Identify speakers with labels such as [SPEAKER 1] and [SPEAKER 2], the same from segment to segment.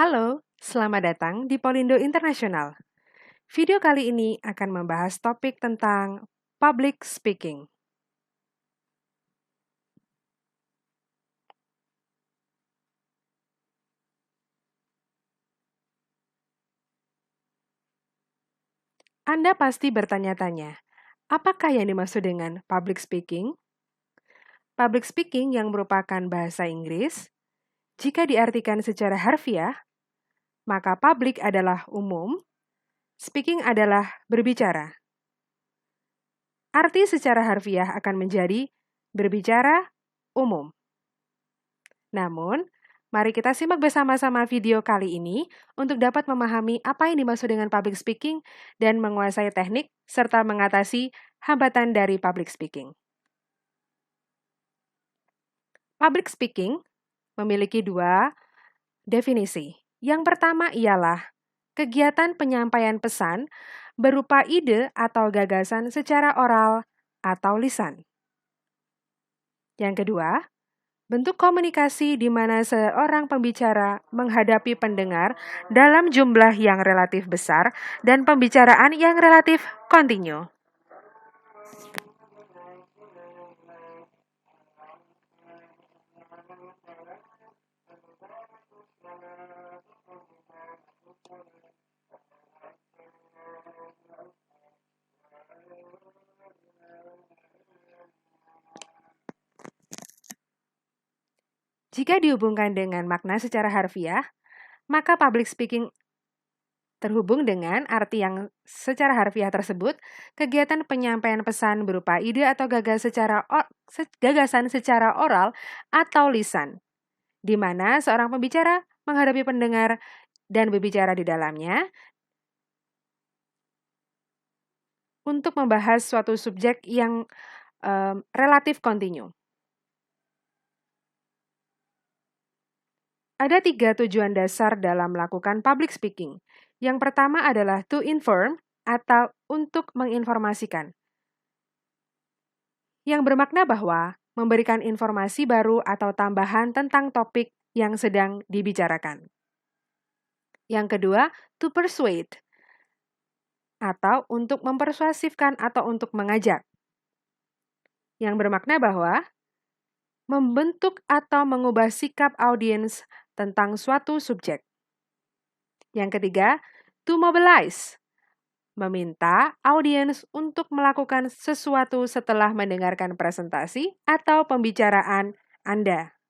[SPEAKER 1] Halo, selamat datang di Polindo Internasional. Video kali ini akan membahas topik tentang public speaking. Anda pasti bertanya-tanya, apakah yang dimaksud dengan public speaking? Public speaking yang merupakan bahasa Inggris, jika diartikan secara harfiah, maka public adalah umum, speaking adalah berbicara. Arti secara harfiah akan menjadi berbicara umum. Namun, mari kita simak bersama-sama video kali ini untuk dapat memahami apa yang dimaksud dengan public speaking dan menguasai teknik serta mengatasi hambatan dari public speaking. Public speaking memiliki dua definisi. Yang pertama ialah kegiatan penyampaian pesan berupa ide atau gagasan secara oral atau lisan. Yang kedua, bentuk komunikasi di mana seorang pembicara menghadapi pendengar dalam jumlah yang relatif besar dan pembicaraan yang relatif kontinu. Jika dihubungkan dengan makna secara harfiah, maka public speaking terhubung dengan arti yang secara harfiah tersebut, kegiatan penyampaian pesan berupa ide atau gagasan secara oral atau lisan, di mana seorang pembicara menghadapi pendengar dan berbicara di dalamnya untuk membahas suatu subjek yang relatif kontinu. Ada 3 tujuan dasar dalam melakukan public speaking. Yang pertama adalah to inform atau untuk menginformasikan. Yang bermakna bahwa memberikan informasi baru atau tambahan tentang topik yang sedang dibicarakan. Yang kedua, to persuade atau untuk mempersuasifkan atau untuk mengajak. Yang bermakna bahwa membentuk atau mengubah sikap audiens tentang suatu subjek. Yang ketiga, to mobilize, meminta audiens untuk melakukan sesuatu setelah mendengarkan presentasi atau pembicaraan Anda.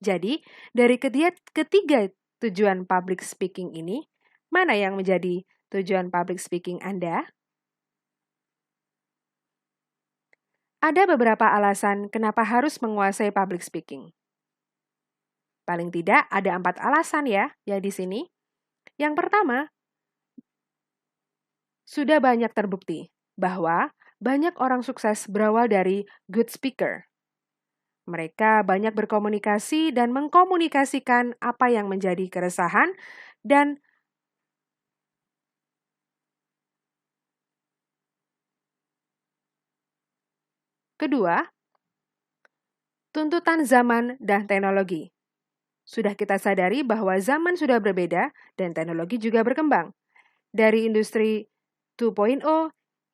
[SPEAKER 1] Jadi, dari ketiga tujuan public speaking ini, mana yang menjadi tujuan public speaking Anda? Ada beberapa alasan kenapa harus menguasai public speaking. Paling tidak ada 4 alasan ya di sini. Yang pertama, sudah banyak terbukti bahwa banyak orang sukses berawal dari good speaker. Mereka banyak berkomunikasi dan mengkomunikasikan apa yang menjadi keresahan dan kedua, tuntutan zaman dan teknologi. Sudah kita sadari bahwa zaman sudah berbeda dan teknologi juga berkembang. Dari industri 2.0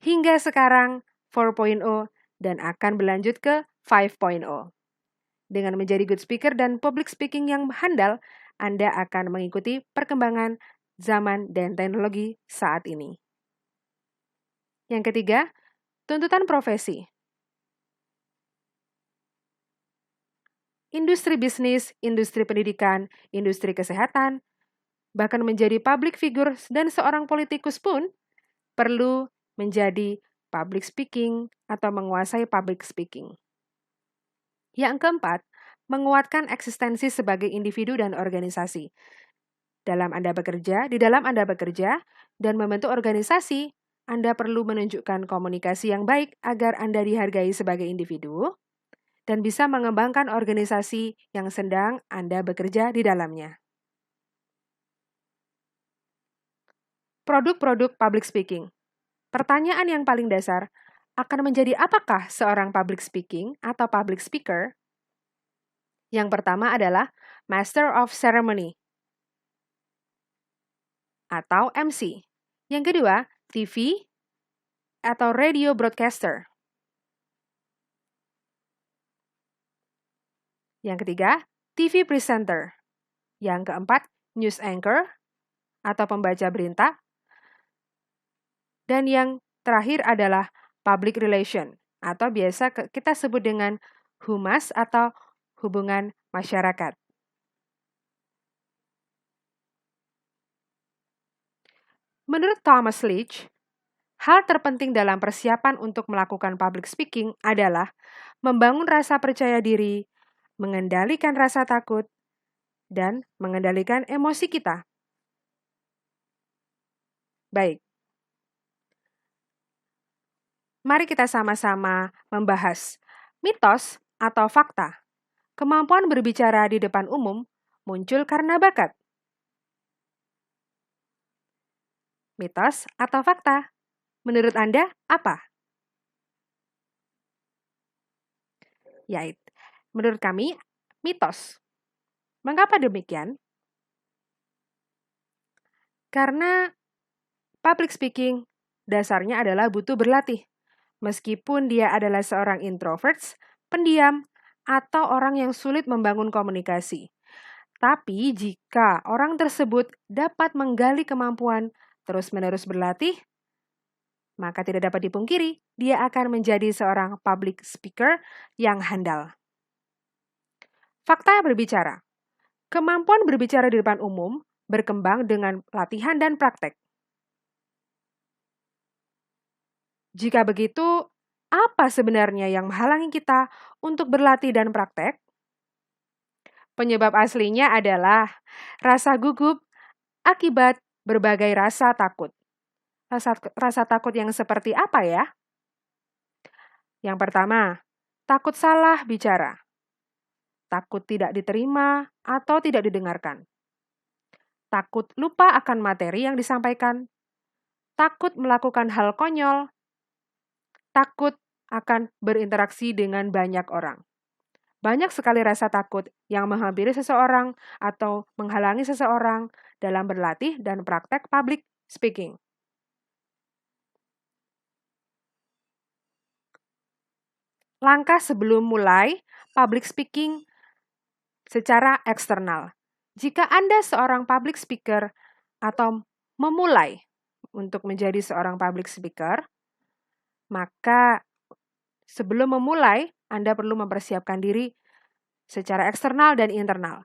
[SPEAKER 1] hingga sekarang 4.0 dan akan berlanjut ke 5.0. Dengan menjadi good speaker dan public speaking yang handal, Anda akan mengikuti perkembangan zaman dan teknologi saat ini. Yang ketiga, tuntutan profesi. Industri bisnis, industri pendidikan, industri kesehatan, bahkan menjadi public figure dan seorang politikus pun perlu menjadi public speaking atau menguasai public speaking. Yang keempat, menguatkan eksistensi sebagai individu dan organisasi. Di dalam Anda bekerja dan membentuk organisasi, Anda perlu menunjukkan komunikasi yang baik agar Anda dihargai sebagai individu dan bisa mengembangkan organisasi yang sedang Anda bekerja di dalamnya. Produk-produk public speaking. Pertanyaan yang paling dasar, akan menjadi apakah seorang public speaking atau public speaker? Yang pertama adalah Master of Ceremony. atau MC. Yang kedua, TV atau radio broadcaster. Yang ketiga, TV presenter. Yang keempat, news anchor atau pembaca berita. Dan yang terakhir adalah public relation atau biasa kita sebut dengan humas atau hubungan masyarakat. Menurut Thomas Leach, hal terpenting dalam persiapan untuk melakukan public speaking adalah membangun rasa percaya diri, mengendalikan rasa takut, dan mengendalikan emosi kita. Baik, mari kita sama-sama membahas mitos atau fakta. Kemampuan berbicara di depan umum muncul karena bakat. Mitos atau fakta? Menurut Anda, apa? Yaitu, menurut kami, mitos. Mengapa demikian? Karena public speaking dasarnya adalah butuh berlatih. Meskipun dia adalah seorang introvert, pendiam, atau orang yang sulit membangun komunikasi. Tapi jika orang tersebut dapat menggali kemampuan terus-menerus berlatih, maka tidak dapat dipungkiri, dia akan menjadi seorang public speaker yang handal. Fakta berbicara. Kemampuan berbicara di depan umum berkembang dengan latihan dan praktek. Jika begitu, apa sebenarnya yang menghalangi kita untuk berlatih dan praktek? Penyebab aslinya adalah rasa gugup akibat berbagai rasa takut. Rasa takut yang seperti apa ya? Yang pertama, takut salah bicara. Takut tidak diterima atau tidak didengarkan. Takut lupa akan materi yang disampaikan. Takut melakukan hal konyol. Takut akan berinteraksi dengan banyak orang. Banyak sekali rasa takut yang menghampiri seseorang atau menghalangi seseorang dalam berlatih dan praktek public speaking. Langkah sebelum mulai public speaking secara eksternal. Jika Anda seorang public speaker atau memulai untuk menjadi seorang public speaker, maka sebelum memulai, Anda perlu mempersiapkan diri secara eksternal dan internal.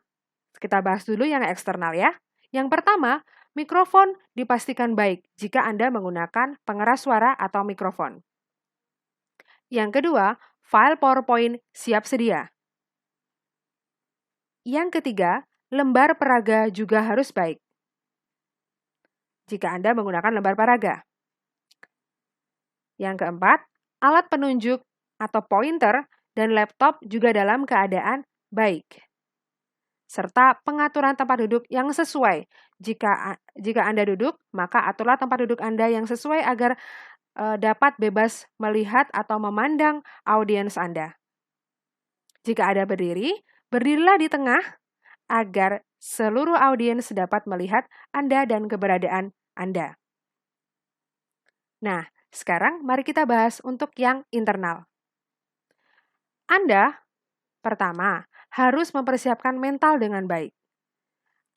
[SPEAKER 1] Kita bahas dulu yang eksternal ya. Yang pertama, mikrofon dipastikan baik jika Anda menggunakan pengeras suara atau mikrofon. Yang kedua, file PowerPoint siap sedia. Yang ketiga, lembar peraga juga harus baik. Jika Anda menggunakan lembar peraga. Yang keempat, alat penunjuk atau pointer dan laptop juga dalam keadaan baik. Serta pengaturan tempat duduk yang sesuai. Jika Anda duduk, maka aturlah tempat duduk Anda yang sesuai agar dapat bebas melihat atau memandang audiens Anda. Jika Anda berdiri, berdirilah di tengah agar seluruh audiens dapat melihat Anda dan keberadaan Anda. Nah, sekarang mari kita bahas untuk yang internal. Anda, pertama, harus mempersiapkan mental dengan baik.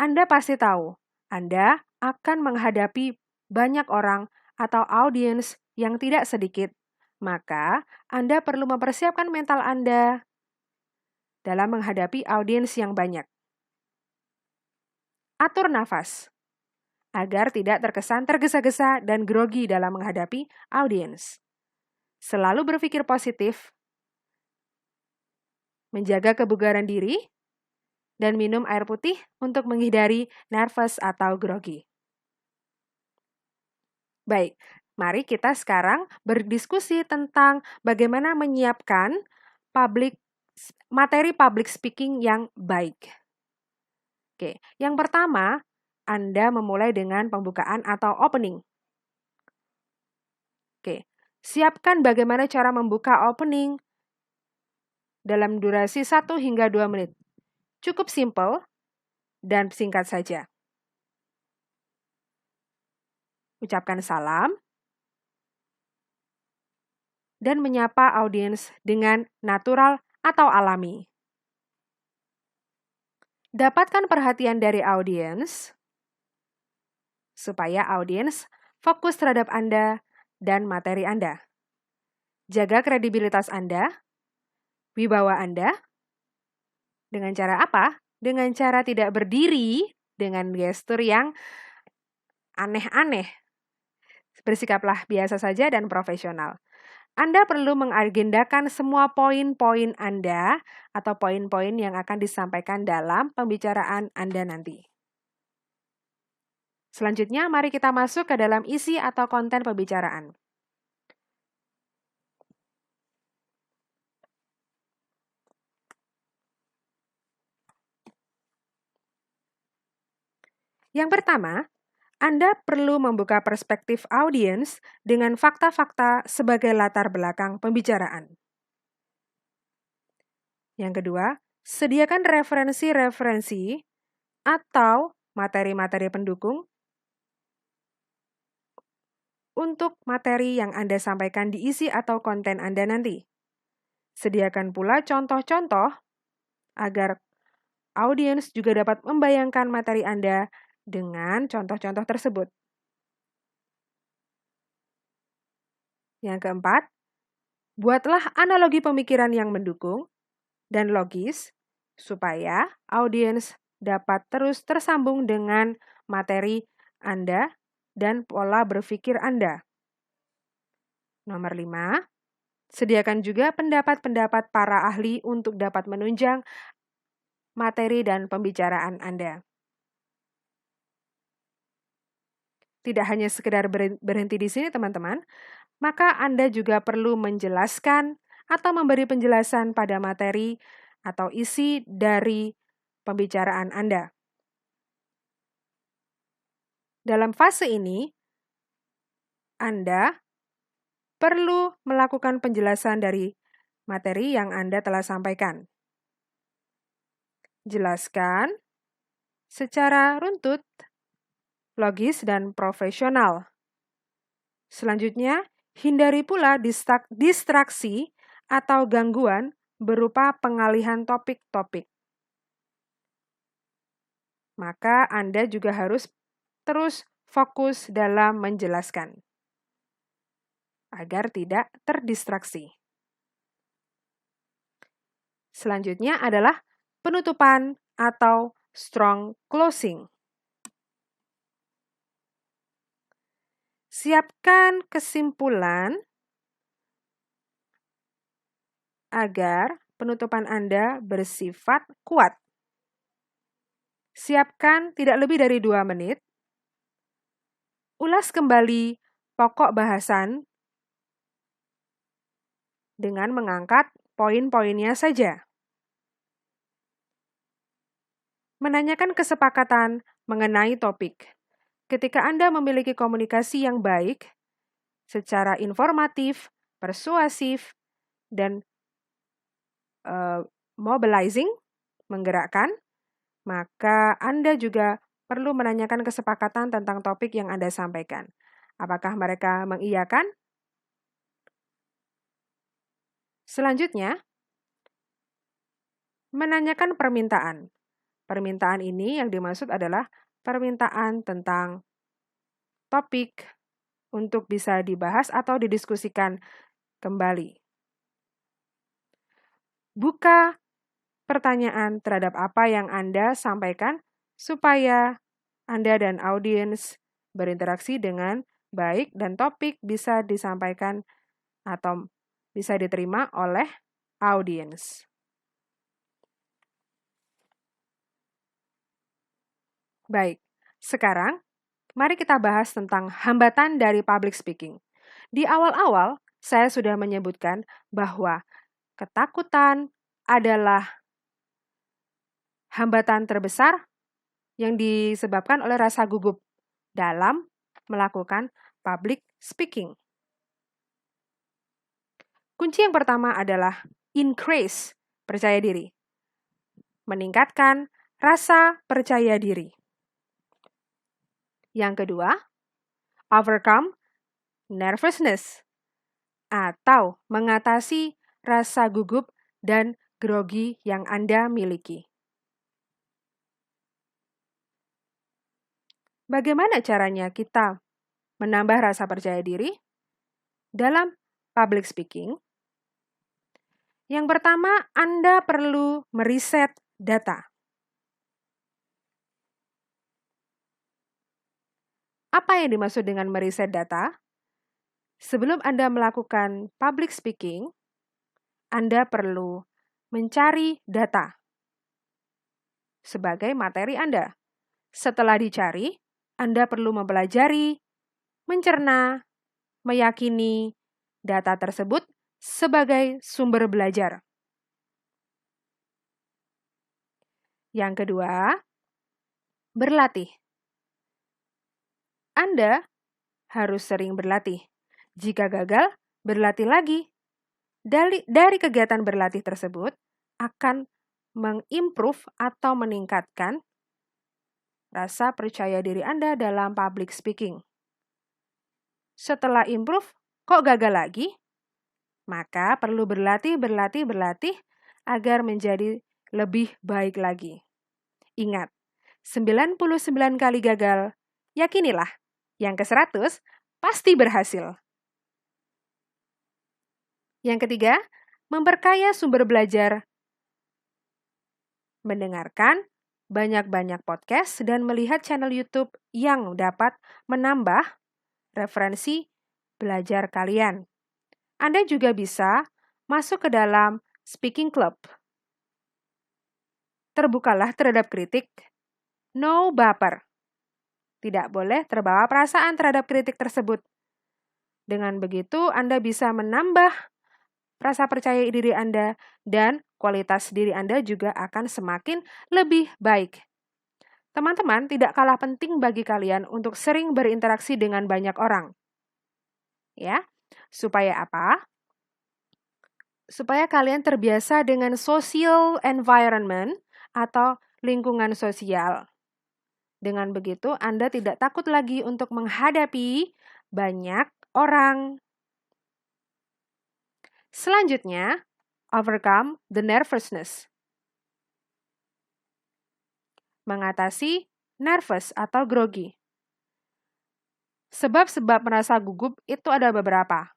[SPEAKER 1] Anda pasti tahu, Anda akan menghadapi banyak orang atau audiens yang tidak sedikit. Maka, Anda perlu mempersiapkan mental Anda dalam menghadapi audiens yang banyak. Atur nafas agar tidak terkesan tergesa-gesa dan grogi dalam menghadapi audiens. Selalu berpikir positif, menjaga kebugaran diri, dan minum air putih untuk menghindari nervous atau grogi. Baik, mari kita sekarang berdiskusi tentang bagaimana menyiapkan materi public speaking yang baik. Oke, yang pertama, Anda memulai dengan pembukaan atau opening. Oke, siapkan bagaimana cara membuka opening dalam durasi 1 hingga 2 menit. Cukup simple dan singkat saja. ucapkan salam, dan menyapa audiens dengan natural atau alami. Dapatkan perhatian dari audiens supaya audiens fokus terhadap Anda dan materi Anda. Jaga kredibilitas Anda, wibawa Anda. Dengan cara apa? Dengan cara tidak berdiri dengan gestur yang aneh-aneh. Bersikaplah biasa saja dan profesional. Anda perlu mengagendakan semua poin-poin Anda atau poin-poin yang akan disampaikan dalam pembicaraan Anda nanti. Selanjutnya, mari kita masuk ke dalam isi atau konten pembicaraan. Yang pertama, Anda perlu membuka perspektif audiens dengan fakta-fakta sebagai latar belakang pembicaraan. Yang kedua, sediakan referensi-referensi atau materi-materi pendukung untuk materi yang Anda sampaikan di isi atau konten Anda nanti. Sediakan pula contoh-contoh agar audiens juga dapat membayangkan materi Anda dengan contoh-contoh tersebut. Yang keempat, buatlah analogi pemikiran yang mendukung dan logis supaya audiens dapat terus tersambung dengan materi Anda dan pola berpikir Anda. Nomor 5, sediakan juga pendapat-pendapat para ahli untuk dapat menunjang materi dan pembicaraan Anda. Tidak hanya sekedar berhenti di sini, teman-teman, maka Anda juga perlu menjelaskan atau memberi penjelasan pada materi atau isi dari pembicaraan Anda. Dalam fase ini, Anda perlu melakukan penjelasan dari materi yang Anda telah sampaikan. Jelaskan secara runtut, logis, dan profesional. Selanjutnya, hindari pula distraksi atau gangguan berupa pengalihan topik-topik. Maka Anda juga harus terus fokus dalam menjelaskan agar tidak terdistraksi. Selanjutnya adalah penutupan atau strong closing. Siapkan kesimpulan agar penutupan Anda bersifat kuat. Siapkan tidak lebih dari 2 menit. Ulas kembali pokok bahasan dengan mengangkat poin-poinnya saja. Menanyakan kesepakatan mengenai topik. Ketika Anda memiliki komunikasi yang baik, secara informatif, persuasif, dan mobilizing, menggerakkan, maka Anda juga perlu menanyakan kesepakatan tentang topik yang Anda sampaikan. Apakah mereka mengiyakan? Selanjutnya, menanyakan permintaan. Permintaan ini yang dimaksud adalah permintaan tentang topik untuk bisa dibahas atau didiskusikan kembali. Buka pertanyaan terhadap apa yang Anda sampaikan supaya Anda dan audiens berinteraksi dengan baik dan topik bisa disampaikan atau bisa diterima oleh audiens. Baik, sekarang mari kita bahas tentang hambatan dari public speaking. Di awal-awal, saya sudah menyebutkan bahwa ketakutan adalah hambatan terbesar yang disebabkan oleh rasa gugup dalam melakukan public speaking. Kunci yang pertama adalah increase, percaya diri. Meningkatkan rasa percaya diri. Yang kedua, overcome nervousness, atau mengatasi rasa gugup dan grogi yang Anda miliki. Bagaimana caranya kita menambah rasa percaya diri dalam public speaking? Yang pertama, Anda perlu meriset data. Apa yang dimaksud dengan meriset data? Sebelum Anda melakukan public speaking, Anda perlu mencari data sebagai materi Anda. Setelah dicari, Anda perlu mempelajari, mencerna, meyakini data tersebut sebagai sumber belajar. Yang kedua, berlatih. Anda harus sering berlatih. Jika gagal, berlatih lagi. Dari kegiatan berlatih tersebut akan mengimprove atau meningkatkan rasa percaya diri Anda dalam public speaking. Setelah improve, kok gagal lagi? Maka perlu berlatih agar menjadi lebih baik lagi. Ingat, 99 kali gagal, yakinilah, yang ke-100 pasti berhasil. Yang ketiga, memperkaya sumber belajar. Mendengarkan banyak-banyak podcast dan melihat channel YouTube yang dapat menambah referensi belajar kalian. Anda juga bisa masuk ke dalam speaking club. Terbukalah terhadap kritik. No baper. Tidak boleh terbawa perasaan terhadap kritik tersebut. Dengan begitu, Anda bisa menambah rasa percaya diri Anda dan kualitas diri Anda juga akan semakin lebih baik. Teman-teman, tidak kalah penting bagi kalian untuk sering berinteraksi dengan banyak orang. Ya, supaya apa? Supaya kalian terbiasa dengan social environment atau lingkungan sosial. Dengan begitu, Anda tidak takut lagi untuk menghadapi banyak orang. Selanjutnya, overcome the nervousness. Mengatasi nervous atau grogi. Sebab-sebab merasa gugup itu ada beberapa.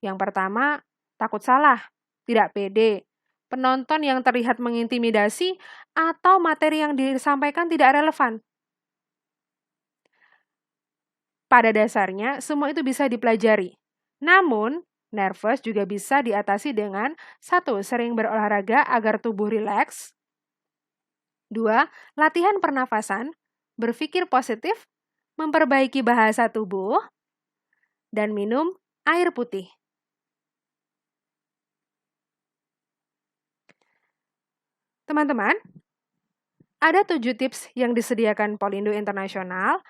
[SPEAKER 1] Yang pertama, takut salah, tidak pede, penonton yang terlihat mengintimidasi, atau materi yang disampaikan tidak relevan. Pada dasarnya, semua itu bisa dipelajari. Namun, nervous juga bisa diatasi dengan 1. Sering berolahraga agar tubuh rileks. 2. Latihan pernafasan, berpikir positif, memperbaiki bahasa tubuh, dan minum air putih. Teman-teman, ada 7 tips yang disediakan Polindo Internasional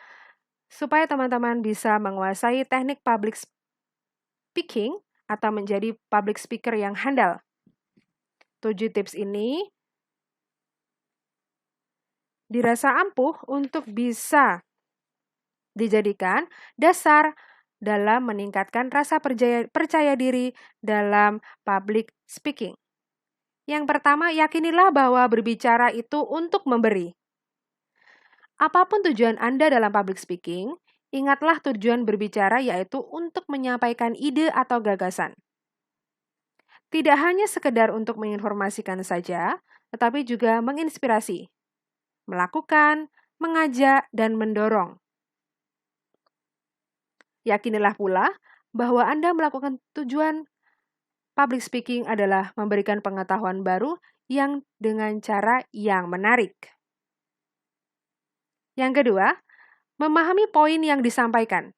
[SPEAKER 1] supaya teman-teman bisa menguasai teknik public speaking atau menjadi public speaker yang handal. 7 tips ini dirasa ampuh untuk bisa dijadikan dasar dalam meningkatkan rasa percaya diri dalam public speaking. Yang pertama, yakinilah bahwa berbicara itu untuk memberi. Apapun tujuan Anda dalam public speaking, ingatlah tujuan berbicara yaitu untuk menyampaikan ide atau gagasan. Tidak hanya sekedar untuk menginformasikan saja, tetapi juga menginspirasi, melakukan, mengajak, dan mendorong. Yakinilah pula bahwa Anda melakukan tujuan public speaking adalah memberikan pengetahuan baru yang dengan cara yang menarik. Yang kedua, memahami poin yang disampaikan.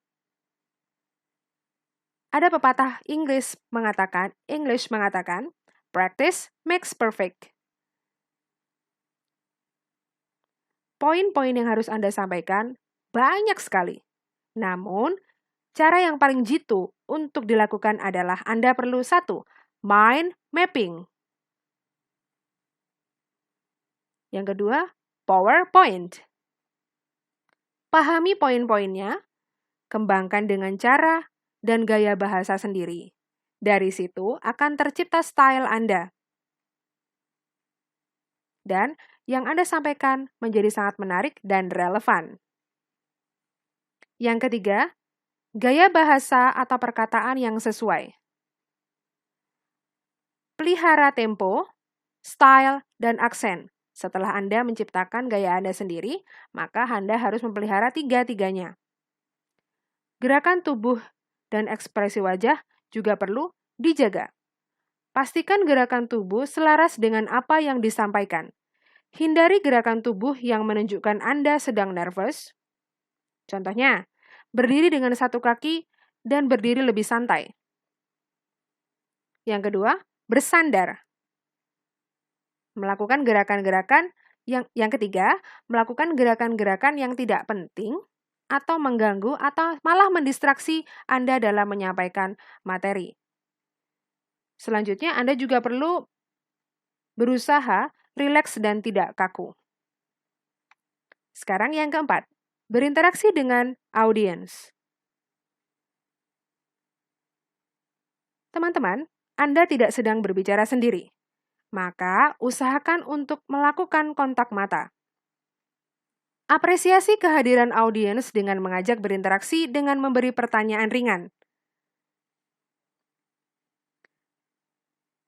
[SPEAKER 1] Ada pepatah English mengatakan, practice makes perfect. Poin-poin yang harus Anda sampaikan banyak sekali. Namun, cara yang paling jitu untuk dilakukan adalah Anda perlu 1. Mind mapping. Yang kedua, PowerPoint. Pahami poin-poinnya, kembangkan dengan cara dan gaya bahasa sendiri. Dari situ akan tercipta style Anda. Dan yang Anda sampaikan menjadi sangat menarik dan relevan. Yang ketiga, gaya bahasa atau perkataan yang sesuai. Pelihara tempo, style, dan aksen. Setelah Anda menciptakan gaya Anda sendiri, maka Anda harus memelihara tiga-tiganya. Gerakan tubuh dan ekspresi wajah juga perlu dijaga. Pastikan gerakan tubuh selaras dengan apa yang disampaikan. Hindari gerakan tubuh yang menunjukkan Anda sedang nervous. Contohnya, berdiri dengan satu kaki dan berdiri lebih santai. Yang kedua, bersandar. Melakukan gerakan-gerakan yang ketiga, melakukan gerakan-gerakan yang tidak penting atau mengganggu atau malah mendistraksi Anda dalam menyampaikan materi. Selanjutnya, Anda juga perlu berusaha rileks dan tidak kaku. Sekarang yang keempat, berinteraksi dengan audiens. Teman-teman, Anda tidak sedang berbicara sendiri, maka usahakan untuk melakukan kontak mata. Apresiasi kehadiran audiens dengan mengajak berinteraksi dengan memberi pertanyaan ringan.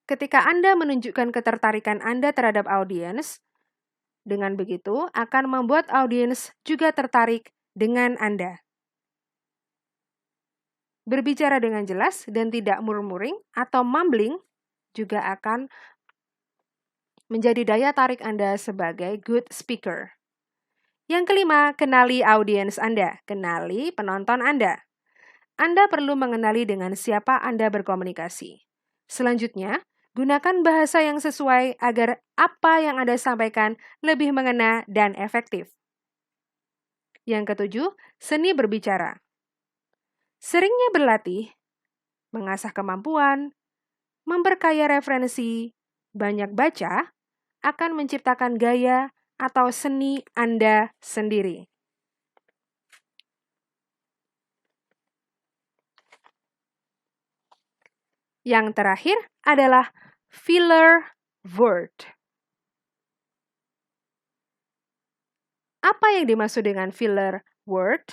[SPEAKER 1] Ketika Anda menunjukkan ketertarikan Anda terhadap audiens, dengan begitu akan membuat audiens juga tertarik dengan Anda. Berbicara dengan jelas dan tidak murmuring atau mumbling juga akan menjadi daya tarik Anda sebagai good speaker. Yang kelima, kenali audiens Anda, kenali penonton Anda. Anda perlu mengenali dengan siapa Anda berkomunikasi. Selanjutnya, gunakan bahasa yang sesuai agar apa yang Anda sampaikan lebih mengena dan efektif. Yang ketujuh, seni berbicara. Seringnya berlatih, mengasah kemampuan, memperkaya referensi, banyak baca, akan menciptakan gaya atau seni Anda sendiri. Yang terakhir adalah filler word. Apa yang dimaksud dengan filler word?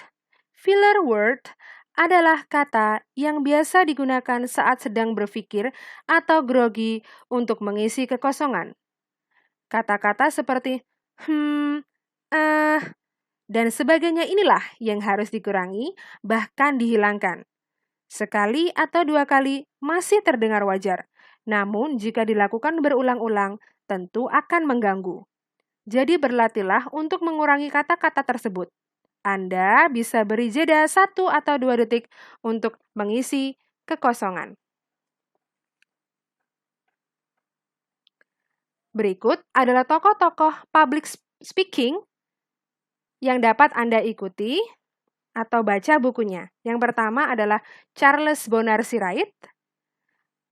[SPEAKER 1] Filler word adalah kata yang biasa digunakan saat sedang berpikir atau grogi untuk mengisi kekosongan. Kata-kata seperti dan sebagainya inilah yang harus dikurangi, bahkan dihilangkan. Sekali atau dua kali masih terdengar wajar, namun jika dilakukan berulang-ulang, tentu akan mengganggu. Jadi berlatihlah untuk mengurangi kata-kata tersebut. Anda bisa beri jeda 1 atau 2 detik untuk mengisi kekosongan. Berikut adalah tokoh-tokoh public speaking yang dapat Anda ikuti atau baca bukunya. Yang pertama adalah Charles Bonar Sirait,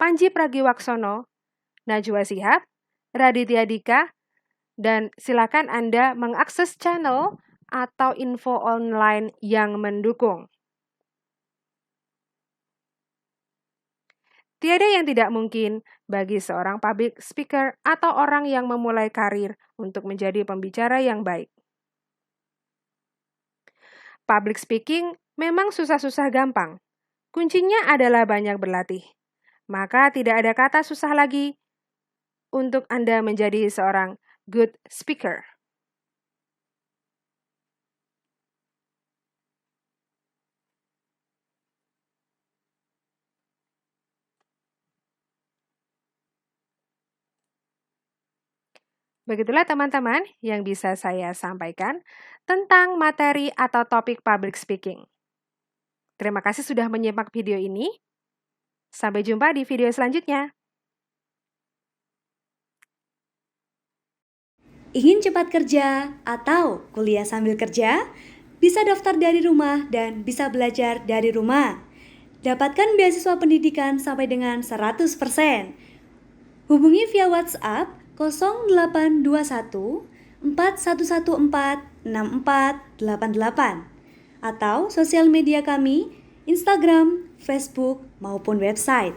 [SPEAKER 1] Panji Pragiwaksono, Najwa Shihab, Raditya Dika, dan silakan Anda mengakses channel atau info online yang mendukung. Tiada yang tidak mungkin bagi seorang public speaker atau orang yang memulai karir untuk menjadi pembicara yang baik. Public speaking memang susah-susah gampang. Kuncinya adalah banyak berlatih. Maka tidak ada kata susah lagi untuk Anda menjadi seorang good speaker. Begitulah teman-teman yang bisa saya sampaikan tentang materi atau topik public speaking. Terima kasih sudah menyimak video ini. Sampai jumpa di video selanjutnya.
[SPEAKER 2] Ingin cepat kerja atau kuliah sambil kerja? Bisa daftar dari rumah dan bisa belajar dari rumah. Dapatkan beasiswa pendidikan sampai dengan 100%. Hubungi via WhatsApp 0821 4114 6488 atau sosial media kami, Instagram, Facebook, maupun website.